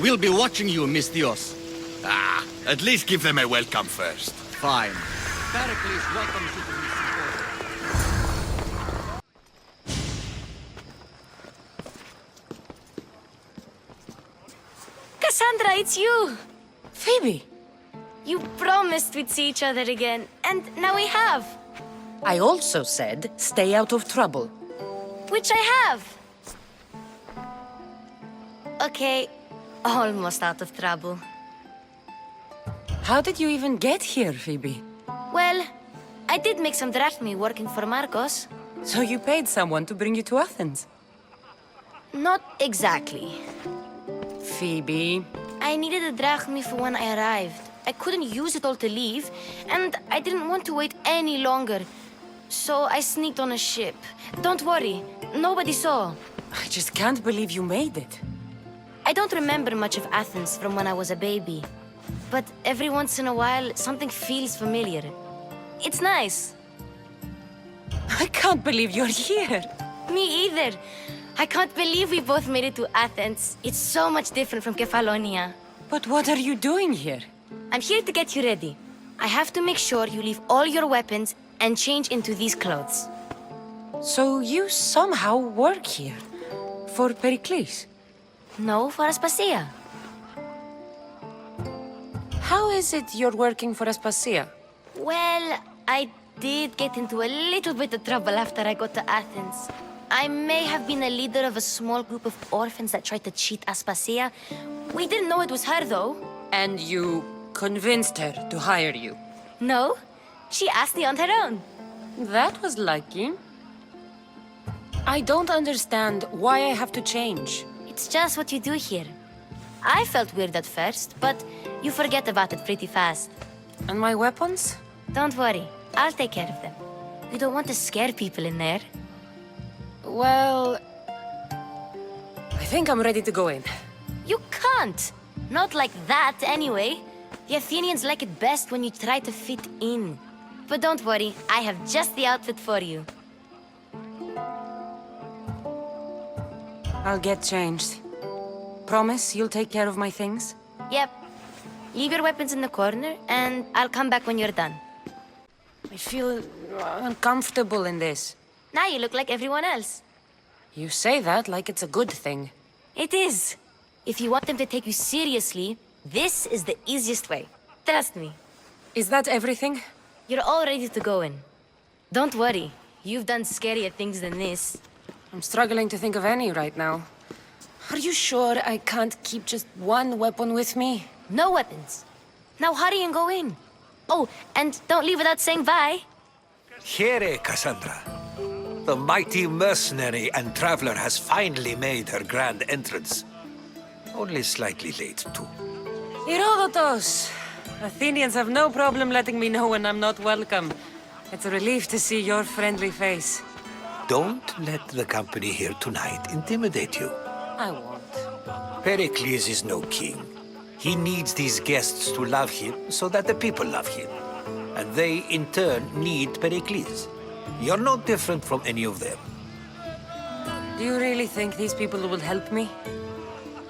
We'll be watching you, Misthios. At least give them a welcome first. Fine. Pericles welcomes you to his support. Kassandra, it's you! Phoebe, You promised we'd see each other again, and now we have. I also said stay out of trouble. Which I have. Okay, almost out of trouble. How did you even get here, Phoebe? Well, I did make some drachmi working for Marcos. So you paid someone to bring you to Athens? Not exactly. Phoebe... I needed a drachmi for when I arrived. I couldn't use it all to leave, and I didn't want to wait any longer. So I sneaked on a ship. Don't worry, nobody saw. I just can't believe you made it. I don't remember much of Athens from when I was a baby. But every once in a while, something feels familiar. It's nice. I can't believe you're here. Me either. I can't believe we both made it to Athens. It's so much different from Kefalonia. But what are you doing here? I'm here to get you ready. I have to make sure you leave all your weapons and change into these clothes. So you somehow work here? For Pericles? No, for Aspasia. How is it you're working for Aspasia? Well, I did get into a little bit of trouble after I got to Athens. I may have been a leader of a small group of orphans that tried to cheat Aspasia. We didn't know it was her, though. And you convinced her to hire you? No, she asked me on her own. That was lucky. I don't understand why I have to change. It's just what you do here. I felt weird at first, but you forget about it pretty fast. And my weapons? Don't worry, I'll take care of them. You don't want to scare people in there. Well... I think I'm ready to go in. You can't! Not like that, anyway. The Athenians like it best when you try to fit in. But don't worry, I have just the outfit for you. I'll get changed. Promise you'll take care of my things? Yep. Leave your weapons in the corner, and I'll come back when you're done. I feel uncomfortable in this. Now you look like everyone else. You say that like it's a good thing. It is. If you want them to take you seriously, this is the easiest way. Trust me. Is that everything? You're all ready to go in. Don't worry. You've done scarier things than this. I'm struggling to think of any right now. Are you sure I can't keep just one weapon with me? No weapons. Now hurry and go in. Oh, and don't leave without saying bye. Here, Kassandra. The mighty mercenary and traveler has finally made her grand entrance. Only slightly late, too. Herodotos! Athenians have no problem letting me know when I'm not welcome. It's a relief to see your friendly face. Don't let the company here tonight intimidate you. I won't. Pericles is no king. He needs these guests to love him so that the people love him. And they, in turn, need Pericles. You're no different from any of them. Do you really think these people will help me?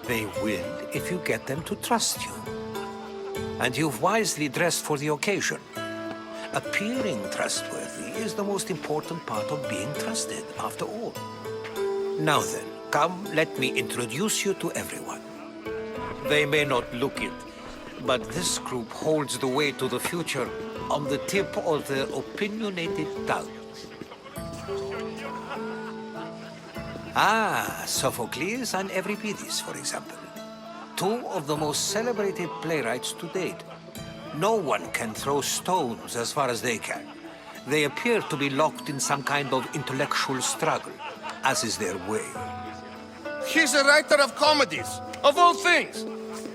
They will if you get them to trust you. And you've wisely dressed for the occasion. Appearing trustworthy is the most important part of being trusted, after all. Now then, come, let me introduce you to everyone. They may not look it, but this group holds the way to the future on the tip of their opinionated tongues. Sophocles and Euripides, for example. Two of the most celebrated playwrights to date. No one can throw stones as far as they can. They appear to be locked in some kind of intellectual struggle, as is their way. He's a writer of comedies, of all things.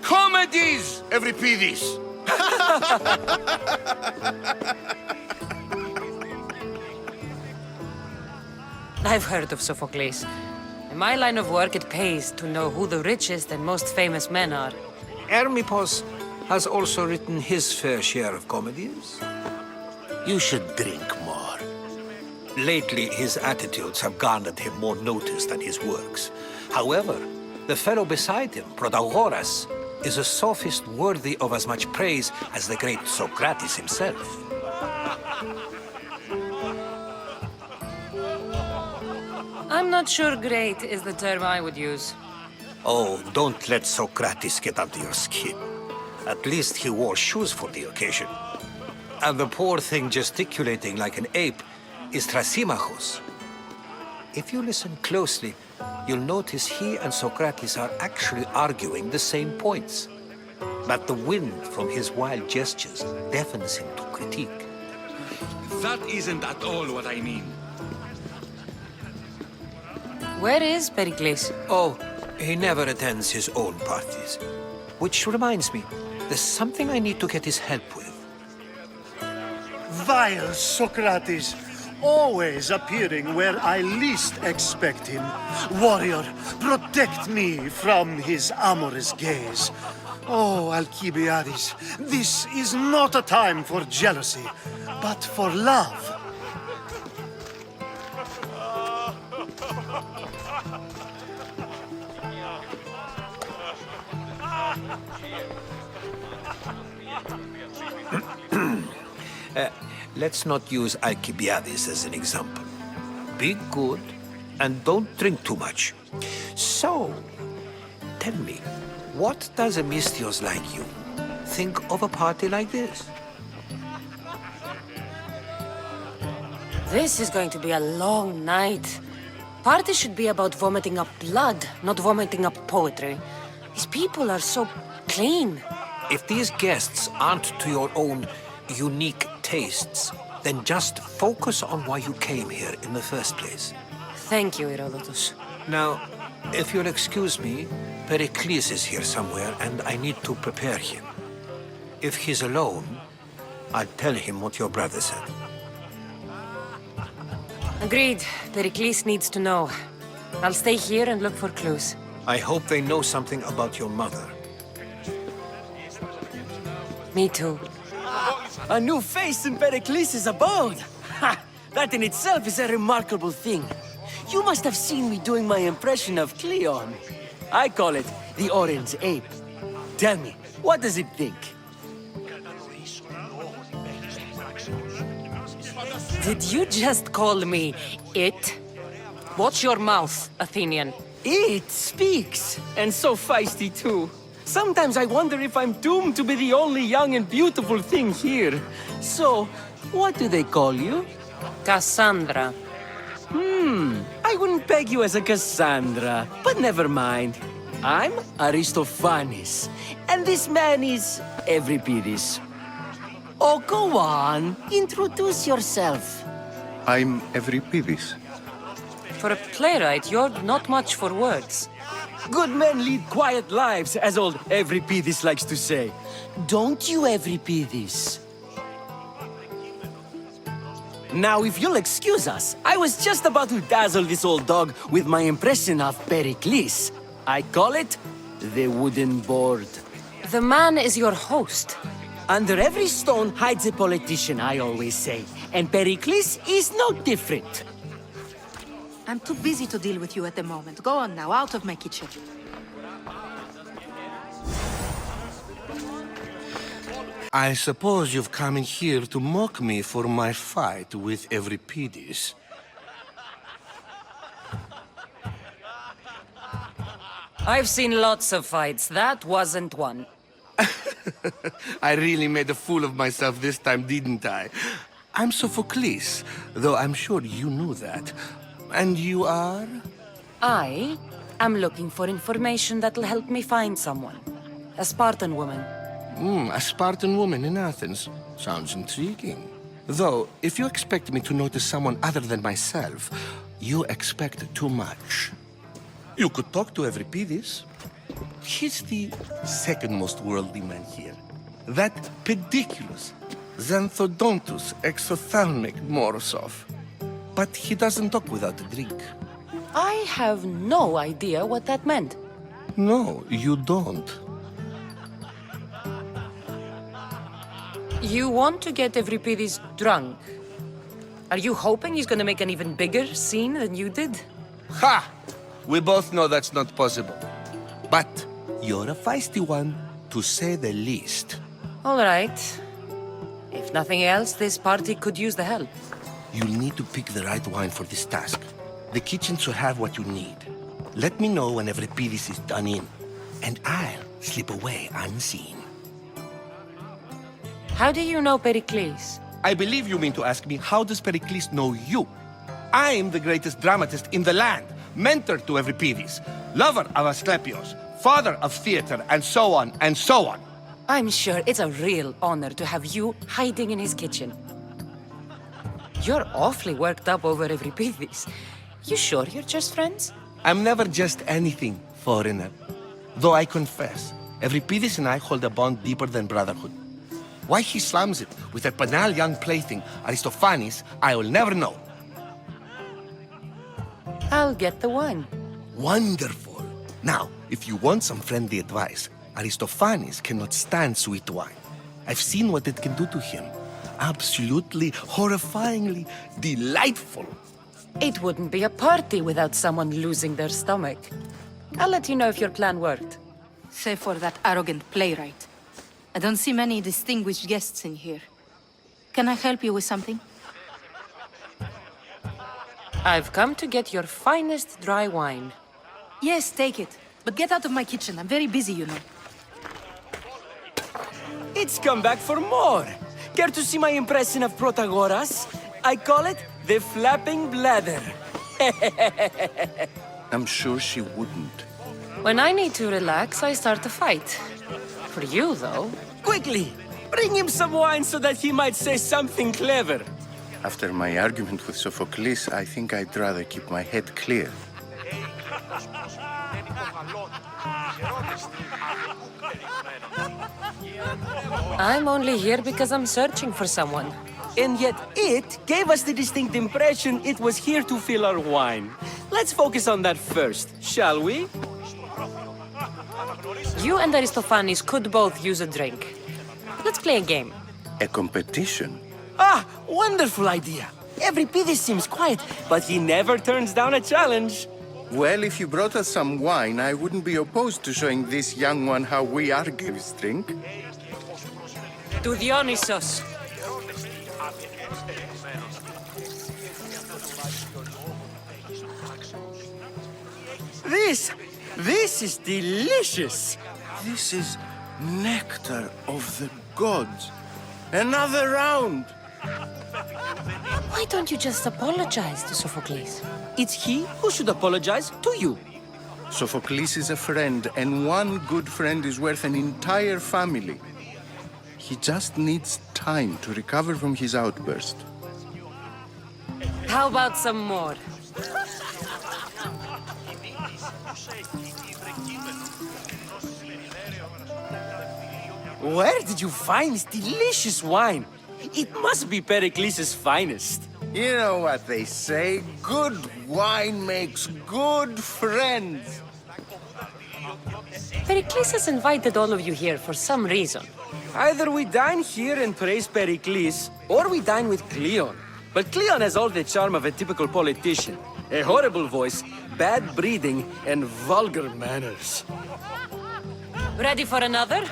Comedies, Euripides. I've heard of Sophocles. In my line of work, it pays to know who the richest and most famous men are. Hermippos has also written his fair share of comedies. You should drink more. Lately, his attitudes have garnered him more notice than his works. However, The fellow beside him, Protagoras, is a sophist worthy of as much praise as the great Socrates himself. I'm not sure great is the term I would use. Oh, don't let Socrates get under your skin. At least he wore shoes for the occasion. And the poor thing gesticulating like an ape is Thrasymachos. If you listen closely, you'll notice he and Socrates are actually arguing the same points. But the wind from his wild gestures deafens him to critique. That isn't at all what I mean. Where is Pericles? Oh, he never attends his own parties. Which reminds me, there's something I need to get his help with. Vile Socrates, always appearing where I least expect him. Warrior, protect me from his amorous gaze. Oh, Alcibiades, this is not a time for jealousy, but for love. Let's not use Alcibiades as an example. Be good, and don't drink too much. So, tell me, what does a Misthios like you think of a party like this? This is going to be a long night. Party should be about vomiting up blood, not vomiting up poetry. These people are so clean. If these guests aren't to your own unique tastes, then just focus on why you came here in the first place. Thank you, Herodotus. Now, if you'll excuse me, Pericles is here somewhere, and I need to prepare him. If he's alone, I'll tell him what your brother said. Agreed. Pericles needs to know. I'll stay here and look for clues. I hope they know something about your mother. Me too. A new face in Pericles' abode! Ha! That in itself is a remarkable thing. You must have seen me doing my impression of Cleon. I call it the Orange Ape. Tell me, what does it think? Did you just call me it? Watch your mouth, Athenian. It speaks, and so feisty too. Sometimes I wonder if I'm doomed to be the only young and beautiful thing here. So, what do they call you? Kassandra. I wouldn't peg you as a Kassandra, but never mind. I'm Aristophanes, and this man is Euripides. Oh, go on. Introduce yourself. I'm Euripides. For a playwright, you're not much for words. Good men lead quiet lives, as old Euripides likes to say. Don't you, Euripides? Now, if you'll excuse us, I was just about to dazzle this old dog with my impression of Pericles. I call it the wooden board. The man is your host. Under every stone hides a politician, I always say. And Pericles is no different. I'm too busy to deal with you at the moment. Go on now, out of my kitchen. I suppose you've come in here to mock me for my fight with Euripides. I've seen lots of fights. That wasn't one. I really made a fool of myself this time, didn't I? I'm Sophocles, though I'm sure you knew that. And you are? I am looking for information that'll help me find someone. A Spartan woman. A Spartan woman in Athens. Sounds intriguing. Though, if you expect me to notice someone other than myself, you expect too much. You could talk to Euripides. He's the second most worldly man here. That pediculous, xanthodontus exophthalmic Morosov. But he doesn't talk without a drink. I have no idea what that meant. No, you don't. You want to get Euripides drunk? Are you hoping he's gonna make an even bigger scene than you did? Ha! We both know that's not possible. But you're a feisty one, to say the least. All right. If nothing else, this party could use the help. You'll need to pick the right wine for this task. The kitchen should have what you need. Let me know when Evripidis is done in, and I'll slip away unseen. How do you know Pericles? I believe you mean to ask me, how does Pericles know you? I'm the greatest dramatist in the land, mentor to Evripidis, lover of Asclepios, father of theater, and so on, and so on. I'm sure it's a real honor to have you hiding in his kitchen. You're awfully worked up over Evripidis. You sure you're just friends? I'm never just anything, foreigner. Though I confess, Evripidis and I hold a bond deeper than brotherhood. Why he slams it with a banal young plaything, Aristophanes, I will never know. I'll get the wine. Wonderful. Now, if you want some friendly advice, Aristophanes cannot stand sweet wine. I've seen what it can do to him. Absolutely, horrifyingly delightful. It wouldn't be a party without someone losing their stomach. I'll let you know if your plan worked. Save for that arrogant playwright. I don't see many distinguished guests in here. Can I help you with something? I've come to get your finest dry wine. Yes, take it. But get out of my kitchen. I'm very busy, you know. It's come back for more. Care to see my impression of Protagoras? I call it the flapping bladder. I'm sure she wouldn't. When I need to relax, I start a fight. For you, though. Quickly, bring him some wine so that he might say something clever. After my argument with Sophocles, I think I'd rather keep my head clear. I'm only here because I'm searching for someone. And yet it gave us the distinct impression it was here to fill our wine. Let's focus on that first, shall we? You and Aristophanes could both use a drink. Let's play a game. A competition? Ah, wonderful idea. Evripidis seems quiet, but he never turns down a challenge. Well, if you brought us some wine, I wouldn't be opposed to showing this young one how we Argives drink. To Dionysos. This is delicious. This is nectar of the gods. Another round! Why don't you just apologize to Sophocles? It's he who should apologize to you. Sophocles is a friend, and one good friend is worth an entire family. He just needs time to recover from his outburst. How about some more? Where did you find this delicious wine? It must be Pericles' finest. You know what they say, good wine makes good friends. Pericles has invited all of you here for some reason. Either we dine here and praise Pericles, or we dine with Cleon. But Cleon has all the charm of a typical politician. A horrible voice, bad breeding, and vulgar manners. Ready for another?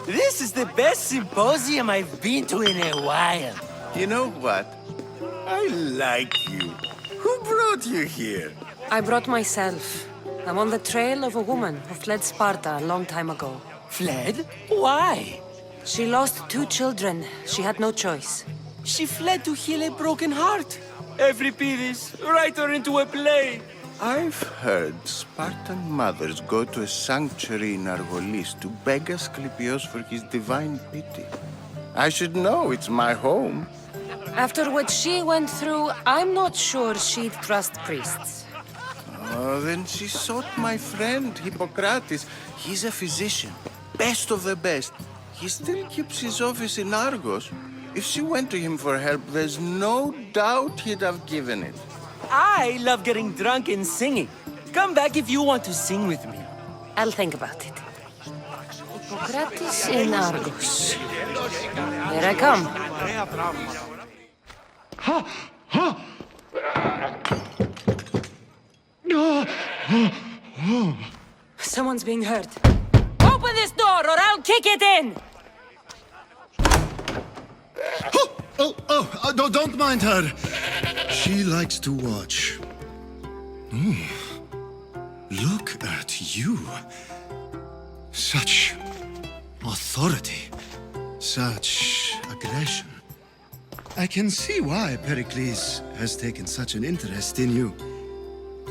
This is the best symposium I've been to in a while. You know what? I like you. Who brought you here? I brought myself. I'm on the trail of a woman who fled Sparta a long time ago. Fled? Why? She lost 2 children. She had no choice. She fled to heal a broken heart. Evripidis, write her into a play. I've heard Spartan mothers go to a sanctuary in Argolis to beg Asclepios for his divine pity. I should know, it's my home. After what she went through, I'm not sure she'd trust priests. Oh, then she sought my friend, Hippocrates. He's a physician, best of the best. He still keeps his office in Argos. If she went to him for help, there's no doubt he'd have given it. I love getting drunk and singing. Come back if you want to sing with me. I'll think about it. Hippocrates in Argos. Here I come. Someone's being hurt. Open this door or I'll kick it in! No, don't mind her. She likes to watch. Look at you. Such authority. Such aggression. I can see why Pericles has taken such an interest in you.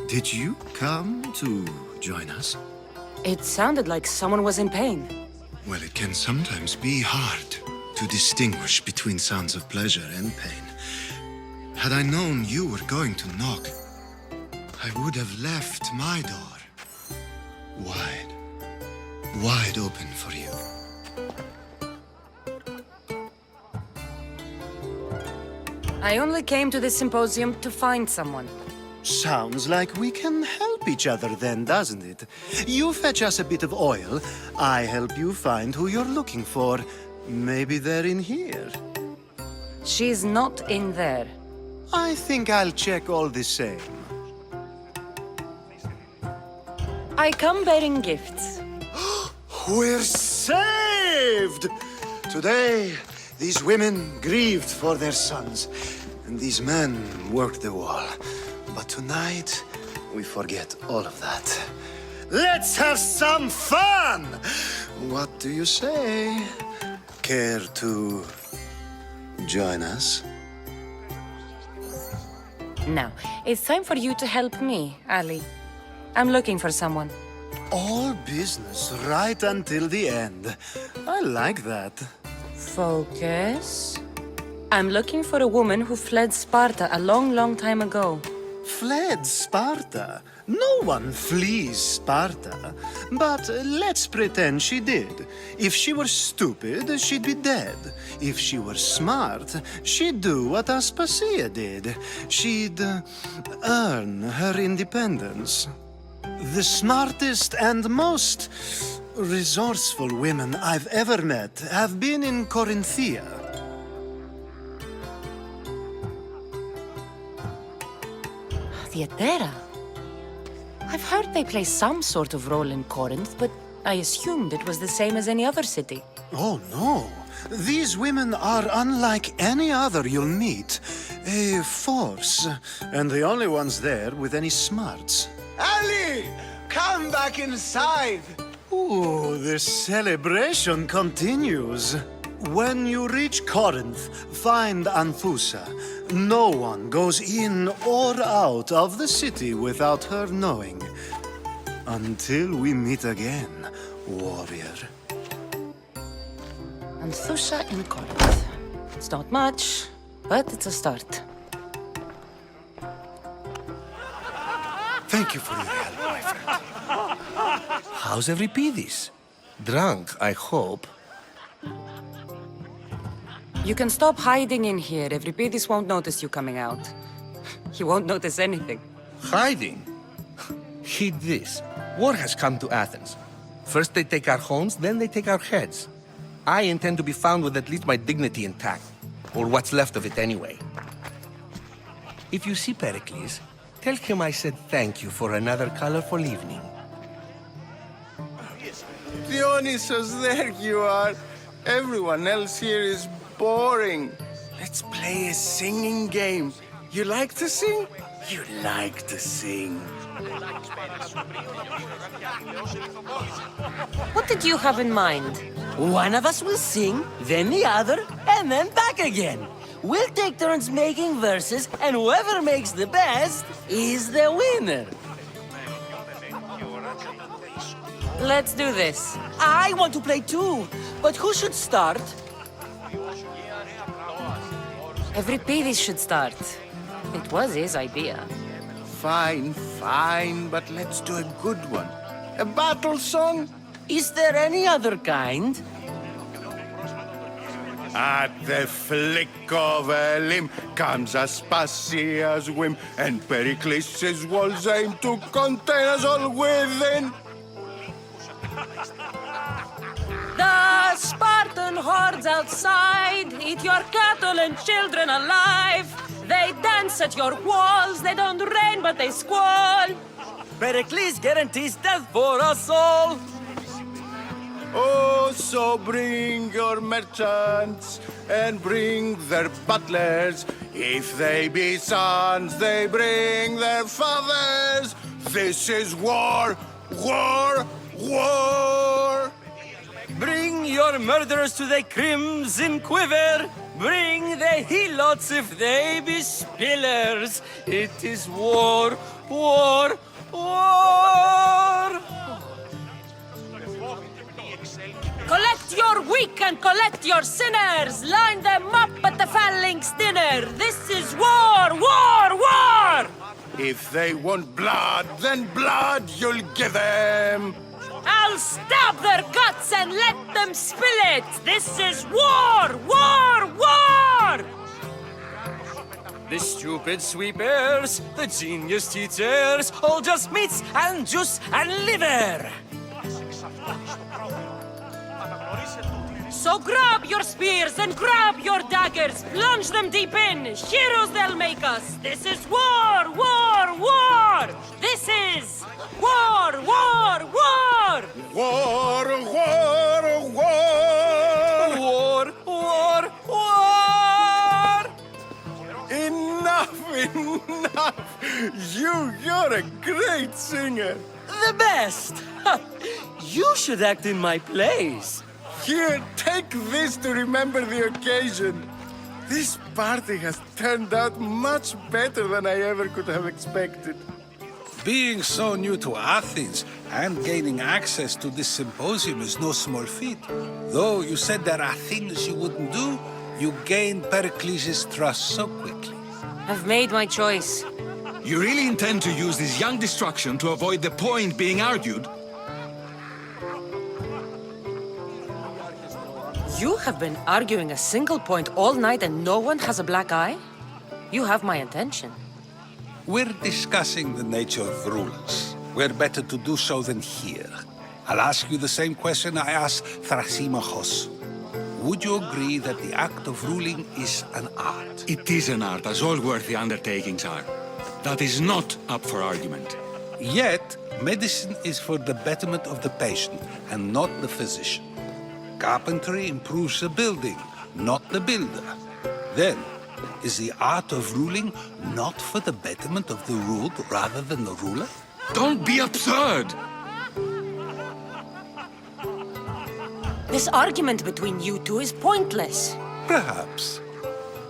Did you come to join us? It sounded like someone was in pain. Well, it can sometimes be hard to distinguish between sounds of pleasure and pain. Had I known you were going to knock, I would have left my door wide open for you. I only came to this symposium to find someone. Sounds like we can help each other then, doesn't it? You fetch us a bit of oil, I help you find who you're looking for. Maybe they're in here. She's not in there. I think I'll check all the same. I come bearing gifts. We're saved! Today, these women grieved for their sons, and these men worked the wall. But tonight, we forget all of that. Let's have some fun! What do you say? Care to join us? Now, it's time for you to help me, Ali. I'm looking for someone. All business right until the end. I like that. Focus. I'm looking for a woman who fled Sparta a long, long time ago. Fled Sparta? No one flees Sparta. But let's pretend she did. If she were stupid, she'd be dead. If she were smart, she'd do what Aspasia did. She'd earn her independence. The smartest and most resourceful women I've ever met have been in Corinthia. Theatera? I've heard they play some sort of role in Corinth, but I assumed it was the same as any other city. Oh, no. These women are unlike any other you'll meet. A force, and the only ones there with any smarts. Ali! Come back inside! Ooh, the celebration continues. When you reach Corinth, find Anthusa. No one goes in or out of the city without her knowing. Until we meet again, warrior. Anthusa in Corinth. It's not much, but it's a start. Thank you for your help, my friend. How's Euripides? Drunk, I hope. You can stop hiding in here. Euripides won't notice you coming out. He won't notice anything. Hiding? Heed this. War has come to Athens. First they take our homes, then they take our heads. I intend to be found with at least my dignity intact. Or what's left of it anyway. If you see Pericles, tell him I said thank you for another colorful evening. Dionysus, there you are. Everyone else here is boring. Let's play a singing game. You like to sing? You like to sing. What did you have in mind? One of us will sing, then the other, and then back again. We'll take turns making verses, and whoever makes the best is the winner. Let's do this. I want to play too, but who should start? Euripides should start. It was his idea. Fine, fine, but let's do a good one. A battle song? Is there any other kind? At the flick of a limb comes Aspasia's whim, and Pericles' walls aim to contain us all within. The Spartan hordes outside eat your cattle and children alive. They dance at your walls, they don't rain but they squall. Pericles guarantees death for us all. Oh, so bring your merchants and bring their butlers. If they be sons, they bring their fathers. This is war, war, war. Bring your murderers to the crimson quiver. Bring the helots if they be spillers. It is war, war, war. Collect your weak and collect your sinners. Line them up at the phalanx dinner. This is war, war, war. If they want blood, then blood you'll give them. I'll stab their guts and let them spill it. This is war, war, war. The stupid sweepers, the genius teachers, all just meats and juice and liver. So grab your spears and grab your daggers. Plunge them deep in. Heroes they'll make us. This is war, war, war. This is war, war, war. War, war, war. War, war, war. Enough, enough. You're a great singer. The best. Ha. You should act in my plays. Here, take this to remember the occasion. This party has turned out much better than I ever could have expected. Being so new to Athens and gaining access to this symposium is no small feat. Though you said there are things you wouldn't do, you gained Pericles' trust so quickly. I've made my choice. You really intend to use this young destruction to avoid the point being argued? You have been arguing a single point all night and no one has a black eye? You have my attention. We're discussing the nature of rulers. Where better to do so than here? I'll ask you the same question I asked Thrasymachos. Would you agree that the act of ruling is an art? It is an art, as all worthy undertakings are. That is not up for argument. Yet, medicine is for the betterment of the patient and not the physician. Carpentry improves the building, not the builder. Then, is the art of ruling not for the betterment of the ruled rather than the ruler? Don't be absurd! This argument between you two is pointless. Perhaps.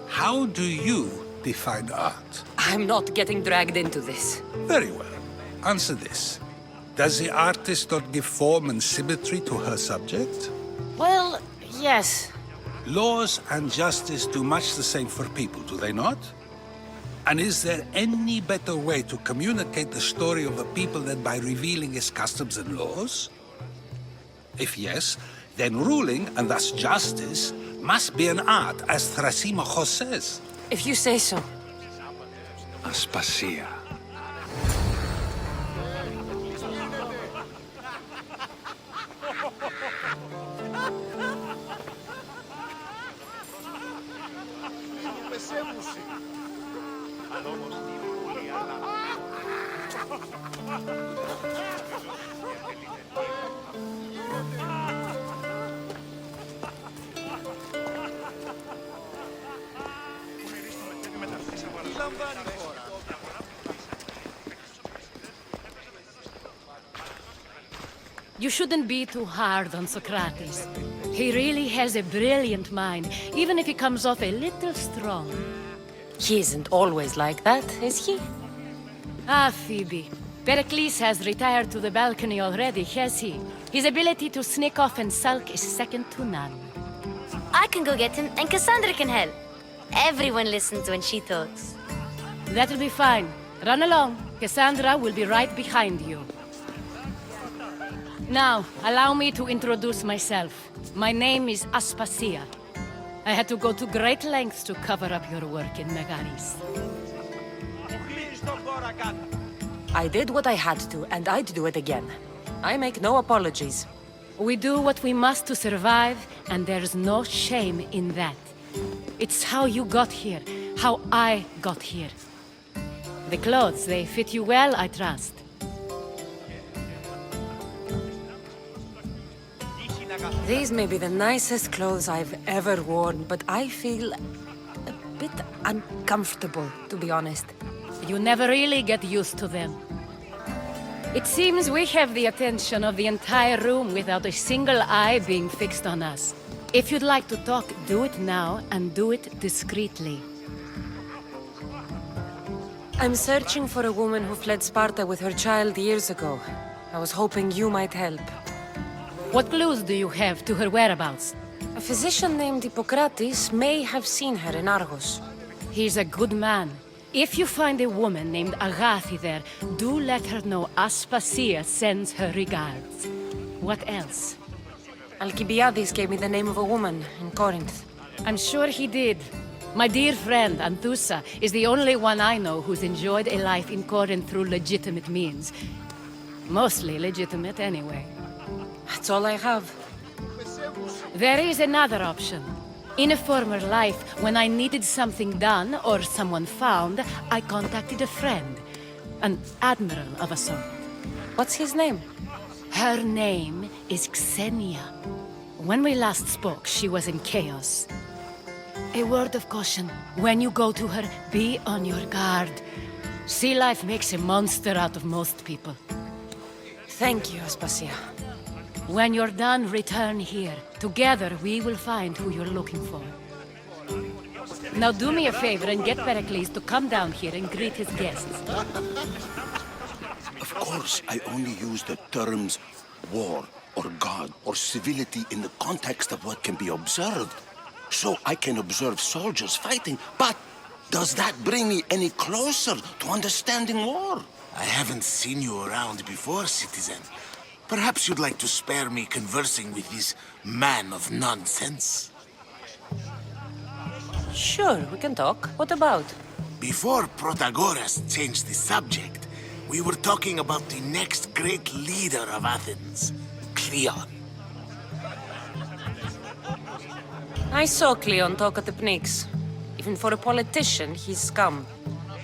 How do you define art? I'm not getting dragged into this. Very well. Answer this. Does the artist not give form and symmetry to her subject? Well, yes. Laws and justice do much the same for people, do they not? And is there any better way to communicate the story of a people than by revealing its customs and laws? If yes, then ruling, and thus justice, must be an art, as Thrasymachos says. If you say so. Aspasia. You shouldn't be too hard on Socrates. He really has a brilliant mind, even if he comes off a little strong. He isn't always like that, is he? Ah, Phoebe. Pericles has retired to the balcony already, has he? His ability to sneak off and sulk is second to none. I can go get him, and Kassandra can help. Everyone listens when she talks. That'll be fine. Run along. Kassandra will be right behind you. Now, allow me to introduce myself. My name is Aspasia. I had to go to great lengths to cover up your work in Megaris. I did what I had to, and I'd do it again. I make no apologies. We do what we must to survive, and there's no shame in that. It's how you got here, how I got here. The clothes, they fit you well, I trust. These may be the nicest clothes I've ever worn, but I feel a bit uncomfortable, to be honest. You never really get used to them. It seems we have the attention of the entire room without a single eye being fixed on us. If you'd like to talk, do it now, and do it discreetly. I'm searching for a woman who fled Sparta with her child years ago. I was hoping you might help. What clues do you have to her whereabouts? A physician named Hippocrates may have seen her in Argos. He's a good man. If you find a woman named Agathi there, do let her know Aspasia sends her regards. What else? Alcibiades gave me the name of a woman in Corinth. I'm sure he did. My dear friend, Anthusa, is the only one I know who's enjoyed a life in Corinth through legitimate means. Mostly legitimate, anyway. That's all I have. There is another option. In a former life, when I needed something done or someone found, I contacted a friend. An admiral of a sort. What's his name? Her name is Xenia. When we last spoke, she was in chaos. A word of caution. When you go to her, be on your guard. Sea life makes a monster out of most people. Thank you, Aspasia. When you're done, return here. Together, we will find who you're looking for. Now do me a favor and get Pericles to come down here and greet his guests. Of course, I only use the terms war or God or civility in the context of what can be observed. So I can observe soldiers fighting, but does that bring me any closer to understanding war? I haven't seen you around before, citizen. Perhaps you'd like to spare me conversing with this man of nonsense? Sure, we can talk. What about? Before Protagoras changed the subject, we were talking about the next great leader of Athens, Cleon. I saw Cleon talk at the Pnyx. Even for a politician, he's scum.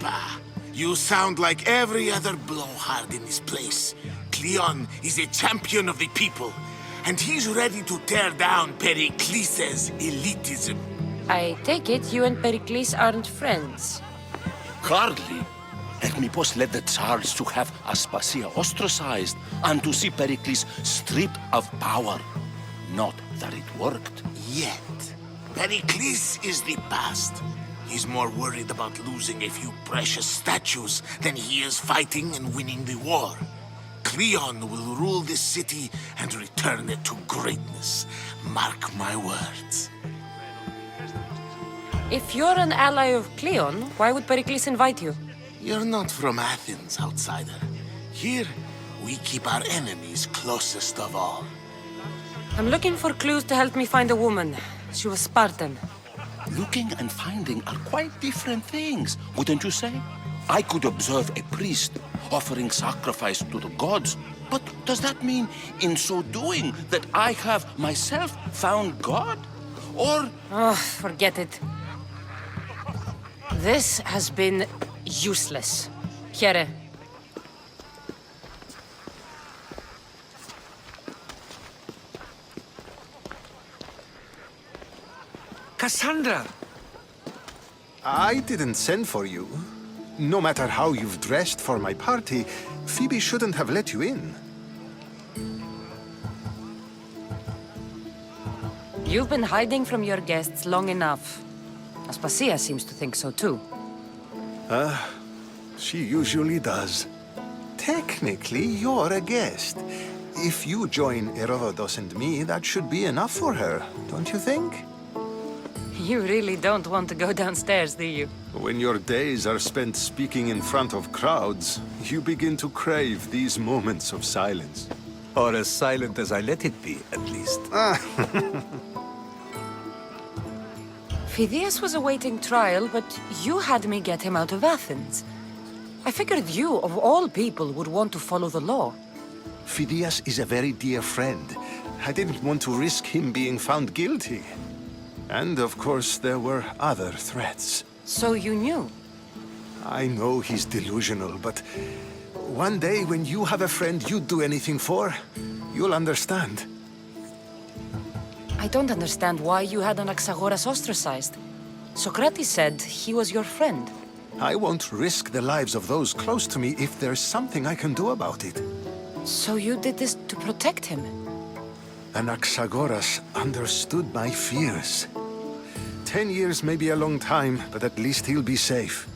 Bah, you sound like every other blowhard in this place. Cleon is a champion of the people, and he's ready to tear down Pericles' elitism. I take it you and Pericles aren't friends. Hardly. Hermippos led the charge to have Aspasia ostracized and to see Pericles stripped of power. Not that it worked. Yet, Pericles is the past. He's more worried about losing a few precious statues than he is fighting and winning the war. Cleon will rule this city and return it to greatness. Mark my words. If you're an ally of Cleon, why would Pericles invite you? You're not from Athens, outsider. Here, we keep our enemies closest of all. I'm looking for clues to help me find a woman. She was Spartan. Looking and finding are quite different things, wouldn't you say? I could observe a priest offering sacrifice to the gods, but does that mean, in so doing, that I have myself found God? Or... Oh, forget it. This has been useless. Here. Kassandra! I didn't send for you. No matter how you've dressed for my party, Phoebe shouldn't have let you in. You've been hiding from your guests long enough. Aspasia seems to think so too. She usually does. Technically, you're a guest. If you join Herodotus and me, that should be enough for her, don't you think? You really don't want to go downstairs, do you? When your days are spent speaking in front of crowds, you begin to crave these moments of silence. Or as silent as I let it be, at least. Phidias was awaiting trial, but you had me get him out of Athens. I figured you, of all people, would want to follow the law. Phidias is a very dear friend. I didn't want to risk him being found guilty. And of course, there were other threats. So you knew? I know he's delusional, but one day when you have a friend you'd do anything for, you'll understand. I don't understand why you had Anaxagoras ostracized. Socrates said he was your friend. I won't risk the lives of those close to me if there's something I can do about it. So you did this to protect him? Anaxagoras understood my fears. 10 years may be a long time, but at least he'll be safe.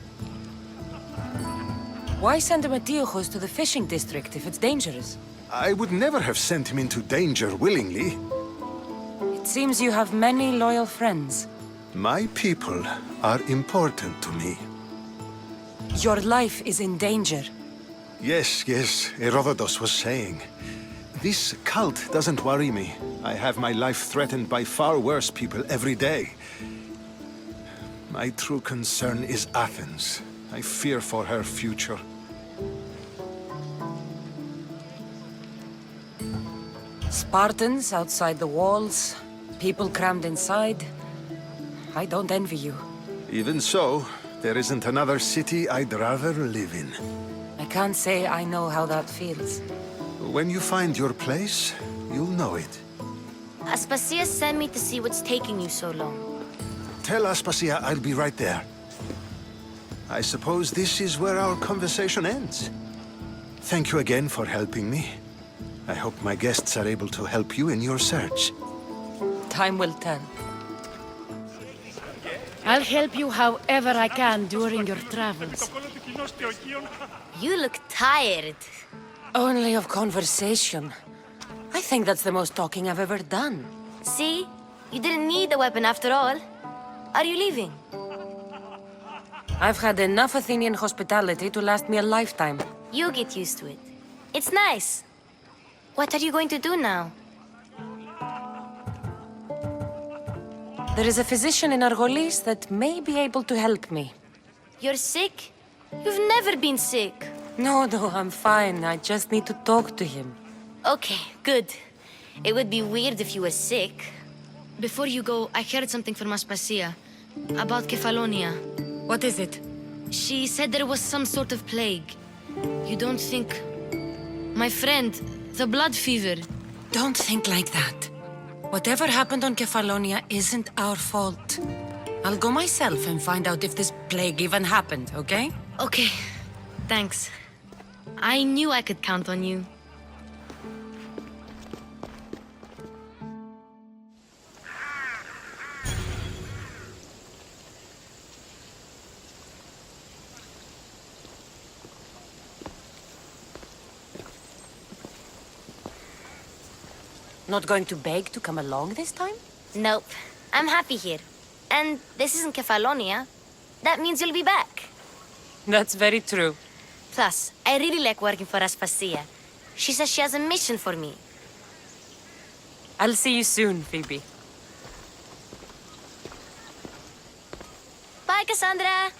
Why send Misthios to the fishing district if it's dangerous? I would never have sent him into danger willingly. It seems you have many loyal friends. My people are important to me. Your life is in danger. Yes, Herodotus was saying. This cult doesn't worry me. I have my life threatened by far worse people every day. My true concern is Athens. I fear for her future. Spartans outside the walls, people crammed inside. I don't envy you. Even so, there isn't another city I'd rather live in. I can't say I know how that feels. When you find your place, you'll know it. Aspasia sent me to see what's taking you so long. Tell Aspasia I'll be right there. I suppose this is where our conversation ends. Thank you again for helping me. I hope my guests are able to help you in your search. Time will tell. I'll help you however I can during your travels. You look tired. Only of conversation. I think that's the most talking I've ever done. See? You didn't need a weapon after all. Are you leaving? I've had enough Athenian hospitality to last me a lifetime. You get used to it. It's nice. What are you going to do now? There is a physician in Argolis that may be able to help me. You're sick? You've never been sick. No, I'm fine. I just need to talk to him. Okay, good. It would be weird if you were sick. Before you go, I heard something from Aspasia about Kefalonia. What is it? She said there was some sort of plague. You don't think... My friend, the blood fever. Don't think like that. Whatever happened on Kefalonia isn't our fault. I'll go myself and find out if this plague even happened, okay? Okay, thanks. I knew I could count on you. Not going to beg to come along this time? Nope. I'm happy here. And this isn't Kefalonia. That means you'll be back. That's very true. Plus, I really like working for Aspasia. She says she has a mission for me. I'll see you soon, Phoebe. Bye, Kassandra!